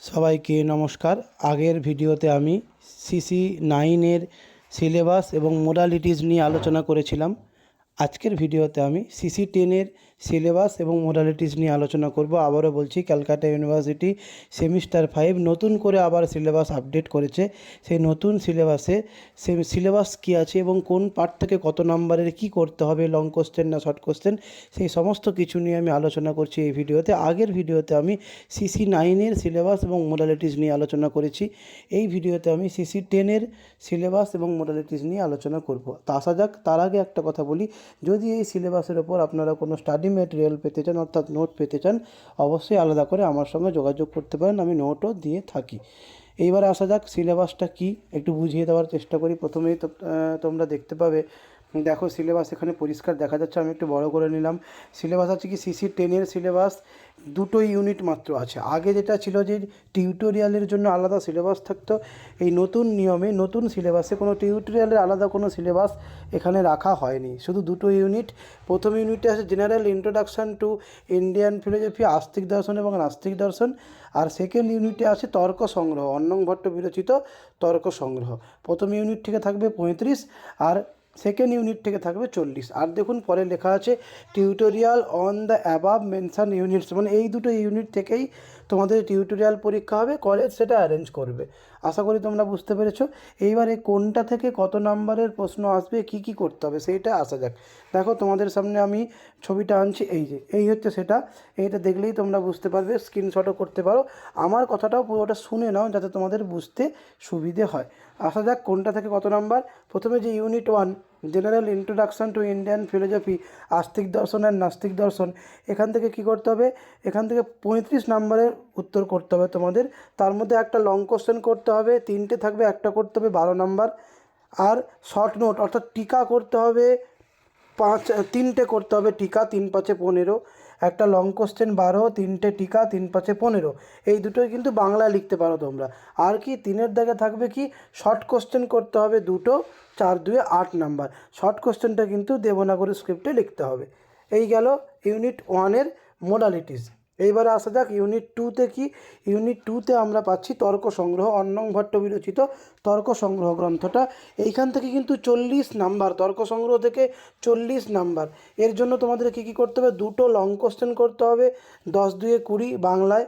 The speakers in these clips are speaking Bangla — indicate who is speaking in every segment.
Speaker 1: সবাইকে নমস্কার। আগের ভিডিওতে আমি সিসি 9 এর সিলেবাস এবং মোডালিটিস নিয়ে আলোচনা করেছিলাম। আজকের ভিডিওতে আমি সিসি 10 এর সিলেবাস এবং মোডালিটিস নিয়ে আলোচনা করব। আবারও বলছি, ক্যালকাটা ইউনিভার্সিটি সেমিস্টার 5 নতুন করে আবার সিলেবাস আপডেট করেছে। সেই নতুন সিলেবাস কী আছে এবং কোন পার্ট থেকে কত নম্বরের কী করতে হবে, লং কোশ্চেন না শর্ট কোশ্চেন, সেই সমস্ত কিছু নিয়ে আমি আলোচনা করছি এই ভিডিওতে। আগের ভিডিওতে আমি সিসি 9 এর সিলেবাস এবং মোডালিটিস নিয়ে আলোচনা করেছি। এই ভিডিওতে আমি সিসি 10 এর সিলেবাস এবং মোডালিটিস নিয়ে আলোচনা করব। তা আসা যাক, তার আগে একটা কথা বলি, যদি এই সিলেবাসের ওপর আপনারা কোনো স্টাডি ম্যাটেরিয়াল পেতে চান, অর্থাৎ নোট পেতে চান, অবশ্যই আলাদা করে আমার সঙ্গে যোগাযোগ করতে পারেন, আমি নোটও দিয়ে থাকি। এইবারে আসা যাক, সিলেবাসটা কি একটু বুঝিয়ে দেওয়ার চেষ্টা করি। প্রথমেই তো তোমরা দেখতে পাবে, দেখো সিলেবাস এখানে পরিষ্কার দেখা যাচ্ছে, আমি একটু বড় করে নিলাম। সিলেবাস আছে কি, সিসি 10 এর সিলেবাস দুটো ইউনিট মাত্র আছে। আগে যেটা ছিল যে টিউটোরিয়ালের জন্য আলাদা সিলেবাস থাকতো, এই নতুন নিয়মে নতুন সিলেবাসে কোনো টিউটোরিয়ালের আলাদা কোনো সিলেবাস এখানে রাখা হয়নি, শুধু দুটো ইউনিট। প্রথম ইউনিটে আছে general introduction to Indian philosophy, আস্তিক দর্শন এবং নাস্তিক দর্শন। আর সেকেন্ড ইউনিটে আছে তর্ক সংগ্রহ, অন্নং ভট্ট বিরচিত তর্ক সংগ্রহ। প্রথম ইউনিট থেকে থাকবে 35 আর সেকেন্ড ইউনিট থেকে থাকবে 40। আর দেখুন পরে লেখা আছে tutorial on the above mention units, মানে এই দুটো ইউনিট থেকেই তোমাদের টিউটোরিয়াল পরীক্ষা হবে, কলেজ সেটা অ্যারেঞ্জ করবে। আশা করি তোমরা বুঝতে পেরেছো। এইবারে কোনটা থেকে কত নাম্বারের প্রশ্ন আসবে, কি কি করতে হবে সেইটা আসা যাক। দেখো তোমাদের সামনে আমি ছবিটা আনছি, এই হচ্ছে সেটা। এইটা দেখলেই তোমরা বুঝতে পারবে, স্ক্রিনশটও করতে পারো। আমার কথাটাও পুরোটা শুনে নাও যাতে তোমাদের বুঝতে সুবিধে হয়। আসা যাক কোনটা থেকে কত নাম্বার। প্রথমে যে unit 1 general introduction to Indian philosophy, আস্তিক দর্শন আর নাস্তিক দর্শন, এখান থেকে কি করতে হবে, এখান থেকে 35 নাম্বারের উত্তর করতে হবে তোমাদের। তার মধ্যে একটা লং কোশ্চেন করতে হবে, 3টে থাকবে, একটা করতে হবে 12 নাম্বার। আর শর্ট নোট অর্থাৎ টিকা করতে হবে 3টে করতে হবে টিকা, 3 5 15। একটা লং কোশ্চেন 12, 3টে টিকা, 3 5 15। এই দুটোই কিন্তু বাংলায় লিখতে পারো তোমরা। আর কি 3-এর দাগে থাকবে কি, শর্ট কোশ্চেন করতে হবে 2টো, 4 2 8 নাম্বার। শর্ট কোশ্চেনটা কিন্তু দেবনাগরী স্ক্রিপ্টে লিখতে হবে। এই গেল ইউনিট 1-এর মোডালিটিস। এইবারে আসা যাক ইউনিট 2-তে কি। ইউনিট 2-তে আমরা পাচ্ছি তর্ক সংগ্রহ, অন্নং ভট্ট বিরচিত তর্ক সংগ্রহ গ্রন্থটা। এইখান থেকে কিন্তু 40 নাম্বার, তর্ক সংগ্রহ থেকে 40 নাম্বার। এর জন্য তোমাদের কী করতে হবে, 2টো লং কোশ্চেন করতে হবে, 10 2 20 বাংলায়।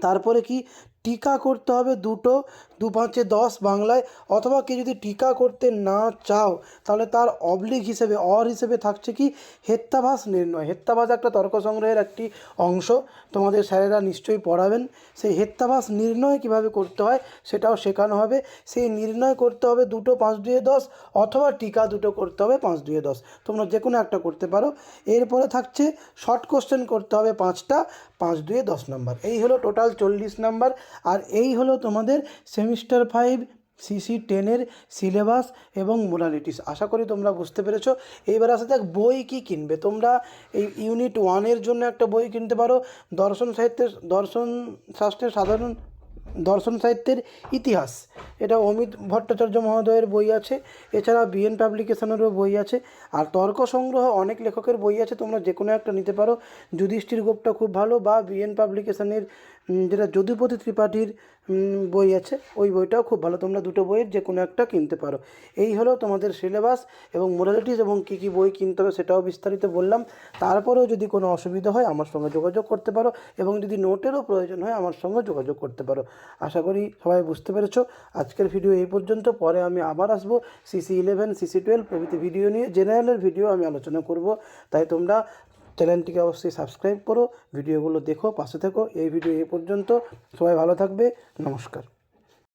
Speaker 1: তারপরে কি, টিকা করতে হবে 2টো, 2 5 10 বাংলায়। অথবা কেউ যদি টিকা করতে না চাও, তাহলে তার অবলিক হিসেবে হিসেবে থাকছে কি, হেত্যাভাস নির্ণয়। হেত্যাভাস একটা তর্ক সংগ্রহের একটি অংশ, তোমাদের স্যারেরা নিশ্চয়ই পড়াবেন। সেই হেত্যাভাস নির্ণয় কিভাবে করতে হয় সেটাও শেখানো হবে। সেই নির্ণয় করতে হবে 2টো 5 2 10, অথবা টিকা 2টো করতে হবে 5 2 10। তোমরা যে কোনো একটা করতে পারো। এরপরে থাকছে শর্ট কোশ্চেন করতে হবে 5টা, 5 2 10 নাম্বার। এই হলো টোটাল 40 নাম্বার। আর এই হলো তোমাদের সেমিস্টার 5 সিসি 10 এর সিলেবাস এবং মোডালিটিস। আশা করি তোমরা বুঝতে পেরেছো। এইবার আসা যাক বই কি কিনবে। তোমরা এই ইউনিট 1-এর জন্য একটা বই কিনতে পারো, দর্শন সাহিত্যের ইতিহাস। এটা অমিত ভট্টাচার্য মহোদয়ের বই আছে। এছাড়া বিএন পাবলিকেশনেরও বই আছে। আর তর্ক সংগ্রহ অনেক লেখকের বই আছে, তোমরা যে কোনো একটা নিতে পারো। যুধিষ্ঠির গুপ্তা খুব ভালো, বা বিএন পাবলিকেশনের যেটা যদুপতি ত্রিপাঠীর বই আছে, ওই বইটাও খুব ভালো। তোমরা দুটো বইয়ের যে কোনো একটা কিনতে পারো। এই হলো তোমাদের সিলেবাস এবং মোডালিটিস এবং কী কী বই কিনতে হবে সেটাও বিস্তারিত বললাম। তারপরেও যদি কোনো অসুবিধা হয় আমার সঙ্গে যোগাযোগ করতে পারো, এবং যদি নোটেরও প্রয়োজন হয় আমার সঙ্গে যোগাযোগ করতে পারো। আশা করি সবাই বুঝতে পেরেছো। আজকের ভিডিও এই পর্যন্ত। পরে আমি আবার আসবো সিসি 11 সিসি 12 প্রভৃতি ভিডিও নিয়ে। জেনারেলের ভিডিও আমি আলোচনা করব, তাই তোমরা চ্যানেলটিকে অবশ্যই সাবস্ক্রাইব করো, ভিডিওগুলো দেখো, পাশে থেকো। এই ভিডিও এই পর্যন্ত। সবাই ভালো থাকবে, নমস্কার।